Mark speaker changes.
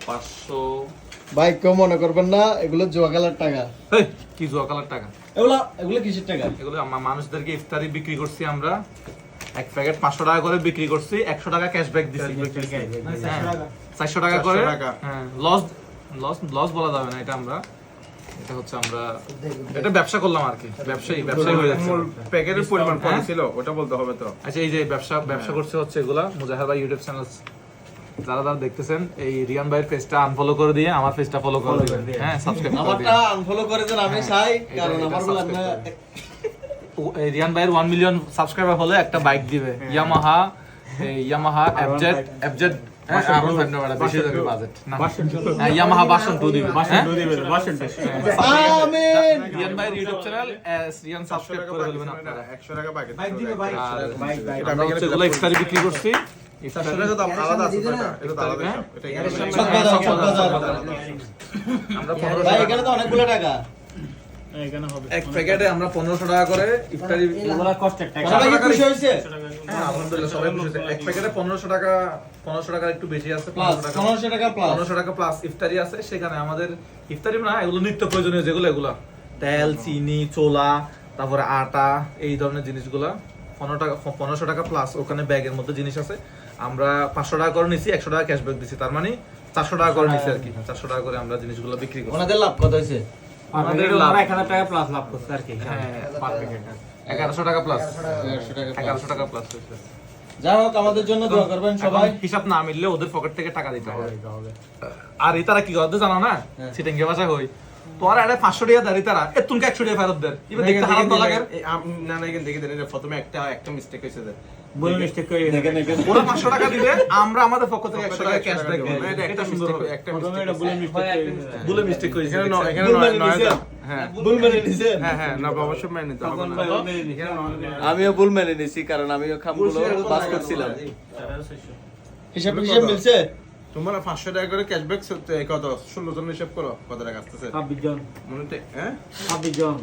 Speaker 1: 500
Speaker 2: ভাই কেউ মনে করবেন না এগুলো জুয়া খেলার টাকা।
Speaker 1: এই কি জুয়া কালার টাকা?
Speaker 2: এগুলো কিসের টাকা?
Speaker 1: এগুলো মানুষদেরকে ইফতারি বিক্রি করছি আমরা, এক প্যাকেট 500 টাকা করে বিক্রি করছি, 100 টাকা ক্যাশব্যাক দিছি, 400 টাকা করে। হ্যাঁ, লস বলা যাবে না, এটা আমরা, এটা হচ্ছে আমরা এটা ব্যবসা করলাম আর কি, ব্যবসায়ী হয়ে যাচ্ছে।
Speaker 3: প্যাকেটের পরিমাণ কত ছিল ওটা বলতে হবে তো।
Speaker 1: আচ্ছা, এই যে ব্যবসা করছে হচ্ছে এগুলা মুজাহিদ ভাই ইউটিউব চ্যানেল, যারা দেখতেছেন এই রিয়ান ভাইয়ের পেজটা আনফলো করে দিয়ে আমার পেজটা ফলো করে দিবেন। হ্যাঁ, সাবস্ক্রাইব করে দিন।
Speaker 2: আমারটা আনফলো করে দেন, আমি চাই, কারণ আমার বলে
Speaker 1: রিয়ান ভাইয়ের 1 মিলিয়ন সাবস্ক্রাইবার হলে একটা বাইক দিবে, ইয়ামাহা FZ R15 না, বেশি যাবে বাজেট না, ইয়ামাহা ভার্সন 2 দিবে, ভার্সন 2 দিবে, ভার্সন 2। আমিন। রিয়ান ভাইয়ের ইউটিউব চ্যানেল রিয়ান সাবস্ক্রাইব করে ফেলবেন আপনারা।
Speaker 3: 100 টাকা বাইক
Speaker 4: দিবে, বাইক
Speaker 1: আমরা হচ্ছে এগুলো ইফতারি বিক্রি করছি।
Speaker 3: 100 টাকা তো আলাদা আছে টাকা, এটা তো আলাদা হিসাব, এটা
Speaker 1: আমরা
Speaker 2: ভাই এখানে তো অনেকগুলো টাকা।
Speaker 4: এখানে হবে
Speaker 1: এক প্যাকেটে আমরা 1500 টাকা করে ইফতারি,
Speaker 4: এগুলা কষ্টের টাকা।
Speaker 2: সবাই কি খুশি হয়েছে?
Speaker 1: হ্যাঁ আলহামদুলিল্লাহ সবাই খুশি হয়েছে। এক প্যাকেটে 1500 টাকার একটু বেশি আছে,
Speaker 2: প্লাস 1500 টাকা প্লাস
Speaker 1: 1500 টাকা প্লাস ইফতারি আছে। সেখানে আমাদের ইফতারি না, এগুলো নিত্য প্রয়োজনীয় যেগুলো, এগুলা তেল, চিনি, ছোলা, তারপরে আটা, এই ধরনের জিনিসগুলা 1500 টাকা প্লাস ওখানে ব্যাগের মধ্যে জিনিস আছে। আমরা 500 টাকা করে নিছি, 100 টাকা ক্যাশব্যাক দিছি, তার মানে 400 টাকা করে নিছি আর কি। 400 টাকা করে আমরা জিনিসগুলো বিক্রি করছি।
Speaker 2: ওনাদের লাভ কত হয়েছে?
Speaker 1: আমাদের লাভ
Speaker 4: 1000 টাকা প্লাস লাভ করছে আর কি।
Speaker 1: হ্যাঁ, পার প্যাকেট 1100 টাকা প্লাস, 1100 টাকা প্লাস হয়েছে।
Speaker 2: যাই হোক, আমাদের জন্য দোয়া করবেন সবাই।
Speaker 1: হিসাব না মিললে ওদের পকেট থেকে টাকা দিতে হবে। আর এটারা কি করতে জানো না, সিটিংকে ভাষা হই তোরা এটা 500 টাকা দেয়, তারা এ তুমি 100 টাকা ফেরত দেন, এবার দেখতে হারাম তো লাগে
Speaker 3: না না, এখানে দেখে দেন, এটা প্রথমে একটা মিস্টেক হয়েছে যে
Speaker 4: বলে মিস্টেক করে
Speaker 2: দেখেন দেখেন
Speaker 1: ওরা 500 টাকা দিবে, আমরা আমাদের পক্ষ থেকে 100 টাকা ক্যাশব্যাক দেব।
Speaker 3: এটা একটা
Speaker 1: সুন্দর হবে।
Speaker 3: একটা
Speaker 4: প্রথমে এটা বলে মিস্টেক করে
Speaker 1: ভুলে মিস্টেক করেছি
Speaker 3: এখানে এখানে
Speaker 2: ভুল মেনে
Speaker 3: 9000
Speaker 2: নিছেন?
Speaker 3: হ্যাঁ
Speaker 2: ভুল মেনে নিছেন?
Speaker 3: হ্যাঁ না অবশ্যই মেনে নিতে হবে না।
Speaker 2: আমিও ভুল মেনে নিছি, কারণ আমিও খামগুলো পাস করছিলাম। হিসাব মিলছে?
Speaker 3: তোমরা 500 টাকা করে ক্যাশব্যাক কত 16 জন হিসাব করো কত টাকা আসতেছে
Speaker 4: 26 জন
Speaker 3: মনে হ্যাঁ
Speaker 4: 26 জন